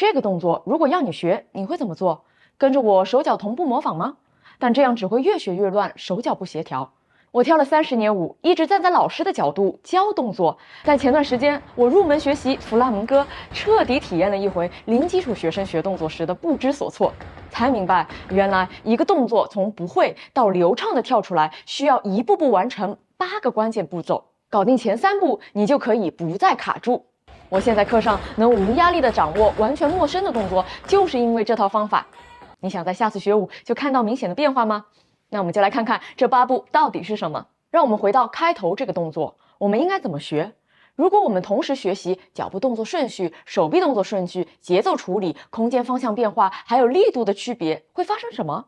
這個動作如果要你學，你會怎麼做？跟着我手腳同步模仿嗎？但这樣只會越學越亂，手腳不協調。我跳了30年舞，一直站在老師的角度教動作。在前段時間，我入門學習弗拉明戈，徹底體驗了一回零基礎學生學動作時的不知所措，才明白原來一個動作從不會到流暢的跳出來，需要一步步完成8個關鍵步驟。搞定前3步，你就可以不再卡住。我現在課上能無壓力地掌握完全陌生的動作，就是因為這套方法。你想在下次學舞就看到明顯的變化嗎？那我們就來看看這8步到底是什麼。讓我們回到開頭這個動作，我們應該怎麼學？如果我們同時學習腳步動作順序、手臂動作順序、節奏處理、空間方向變化，還有力度的區別，會發生什麼？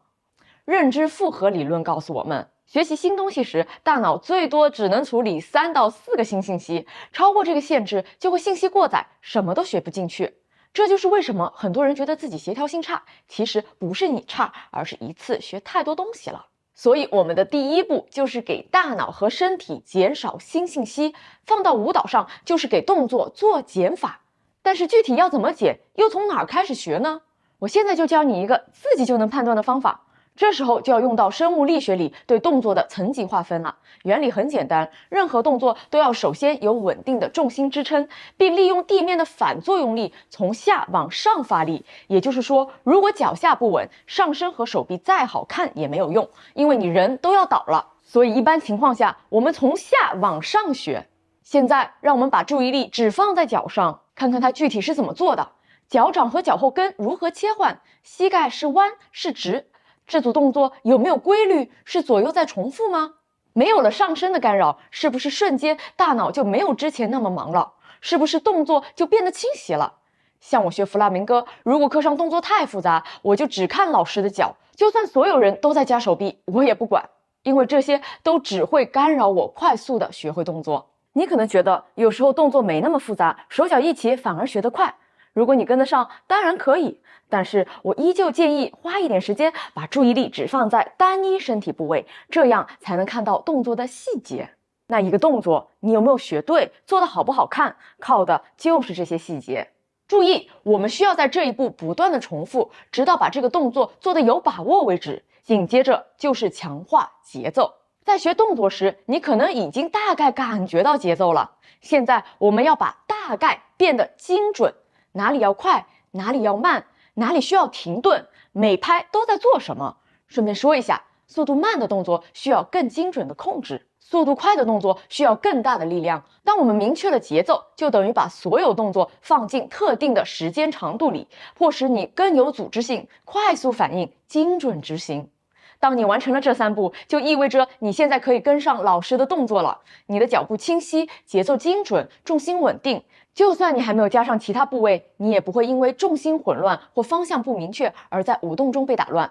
認知複合理論告訴我們，學習新東西時，大腦最多只能處理3到4個新信息，超過這個限制就會信息過載，什麼都學不進去。這就是為什麼很多人覺得自己協調性差，其實不是你差，而是一次學太多東西了。所以我們的第1步就是給大腦和身體減少新信息，放到舞蹈上就是給動作做減法。但是具體要怎麼減，又從哪兒開始學呢？我現在就教你一個自己就能判斷的方法。這時候就要用到生物力學裡對動作的層級劃分了。原理很簡單，任何動作都要首先有穩定的重心支撐，並利用地面的反作用力從下往上發力。也就是說，如果腳下不穩，上身和手臂再好看也沒有用，因為你人都要倒了。所以一般情況下，我們從下往上學。現在让我們把注意力只放在腳上，看看它具體是怎麼做的。腳掌和腳后跟如何切換？膝蓋是彎是直？這組動作有沒有規律？是左右在重複嗎？沒有了上身的干擾，是不是瞬間大腦就沒有之前那麼忙了？是不是動作就變得清晰了？像我學弗拉明戈，如果課上動作太複雜，我就只看老師的腳，就算所有人都在加手臂，我也不管，因為這些都只會干擾我快速的學會動作。你可能覺得有時候動作沒那麼複雜，手腳一起反而學得快。如果你跟得上，當然可以，但是我依舊建議花一點時間，把注意力只放在單一身體部位，這樣才能看到動作的細節。那一個動作，你有沒有學對，做得好不好看，靠的就是這些細節。注意，我們需要在這一步不斷的重複，直到把這個動作做得有把握為止。緊接着就是強化節奏。在學動作時，你可能已經大概感覺到節奏了。現在我們要把大概變得精準。哪裡要快，哪裡要慢，哪裡需要停頓，每拍都在做什麼。順便說一下，速度慢的動作需要更精準的控制，速度快的動作需要更大的力量。當我們明確了節奏，就等於把所有動作放進特定的時間長度裡，迫使你更有組織性，快速反應，精準執行。當你完成了這3步，就意味着你現在可以跟上老師的動作了。你的腳步清晰，節奏精準，重心穩定。就算你還沒有加上其他部位，你也不會因為重心混亂或方向不明確而在舞動中被打亂。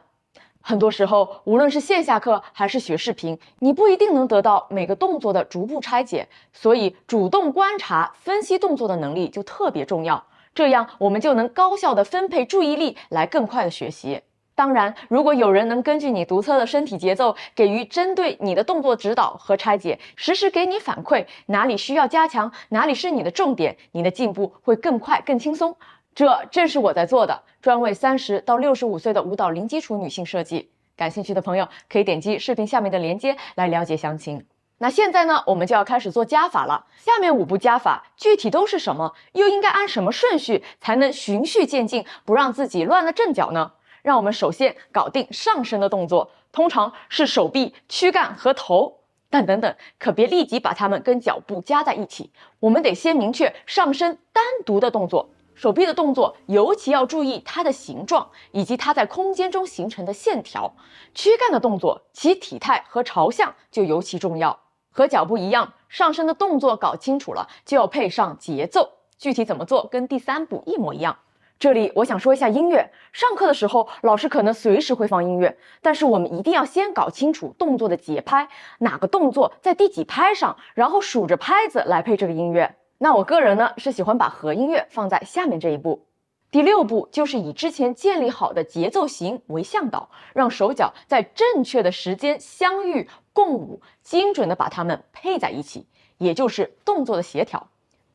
很多時候，無論是線下課還是學視頻，你不一定能得到每個動作的逐步拆解，所以主動觀察、分析動作的能力就特別重要。這樣我們就能高效地分配注意力，來更快地學習。當然，如果有人能根據你獨特的身體節奏，給予針對你的動作指導和拆解，實時給你反饋，哪裡需要加強，哪裡是你的重點，你的進步會更快更輕鬆。這正是我在做的，專為30到65歲的舞蹈零基礎女性設計。感興趣的朋友可以點擊視頻下面的鏈接來了解詳情。那現在呢，我們就要開始做加法了。下面5步加法具體都是什麼？又應該按什麼順序才能循序漸進，不讓自己亂了陣腳呢？讓我們首先搞定上身的動作，通常是手臂、軀幹和頭。但等等，可別立即把它們跟腳步加在一起。我們得先明確上身單獨的動作。手臂的動作尤其要注意它的形狀，以及它在空間中形成的線條。軀幹的動作，其體態和朝向就尤其重要。和腳步一樣，上身的動作搞清楚了，就要配上節奏。具體怎麼做，跟第3步一模一樣。這裡我想說一下音樂。上課的時候，老師可能隨時會放音樂，但是我們一定要先搞清楚動作的節拍，哪個動作在第幾拍上，然後數着拍子來配這個音樂。那我個人呢，是喜歡把和音樂放在下面這一步。第6步就是以之前建立好的節奏型為向導，讓手腳在正確的時間相遇共舞，精準的把它們配在一起，也就是動作的協調。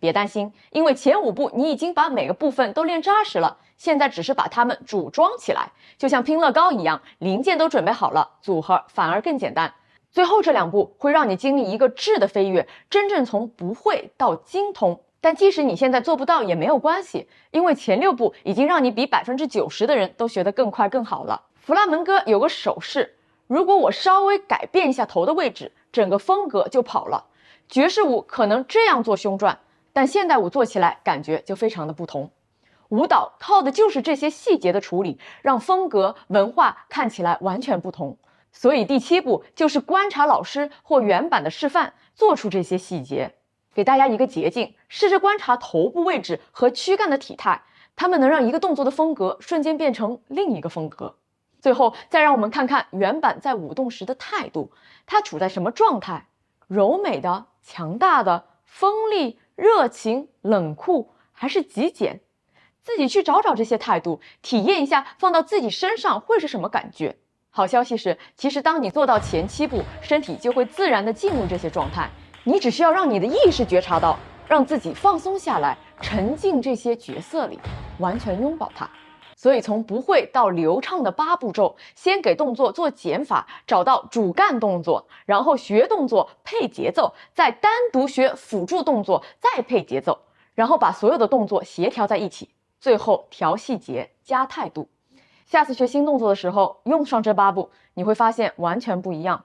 別擔心，因為前5步你已經把每個部分都練扎實了，現在只是把它們組裝起來，就像拼樂高一樣，零件都準備好了，組合反而更簡單。最後这2步会讓你經歷一個質的飛躍，真正從不會到精通。但即使你現在做不到也沒有關係，因為前6步已經讓你比90%的人都學得更快更好了。弗拉門戈有個手勢，如果我稍微改變一下頭的位置，整個風格就跑了。爵士舞可能這樣做胸轉，但現代舞做起來感覺就非常的不同。舞蹈靠的就是這些細節的處理，讓風格文化看起來完全不同。所以第7步就是觀察老師或原版的示範，做出這些細節。給大家一個捷徑，試着觀察頭部位置和軀幹的體態，它們能讓一個動作的風格瞬間變成另一個風格。最後再讓我們看看原版在舞動時的態度，它處在什麼狀態？柔美的、強大的、鋒利、熱情、冷酷，還是極簡？自己去找找這些態度，體驗一下放到自己身上會是什麼感覺。好消息是，其實當你做到前7步，身體就會自然地進入這些狀態。你只需要讓你的意識覺察到，讓自己放鬆下來，沉浸這些角色裡，完全擁抱它。所以從不會到流暢的8步驟，先給動作做減法，找到主幹動作，然後學動作配節奏，再單獨學輔助動作，再配節奏，然後把所有的動作協調在一起，最後調細節加態度。下次學新動作的時候，用上這8步，你會發現完全不一樣。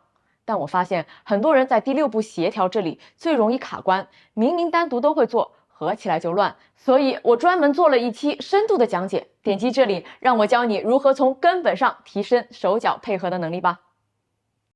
但我發現很多人在第6步協調這裡最容易卡關，明明單獨都會做，合起來就亂。所以我專門做了一期深度的講解，點擊這裡，讓我教你如何從根本上提升手腳配合的能力吧。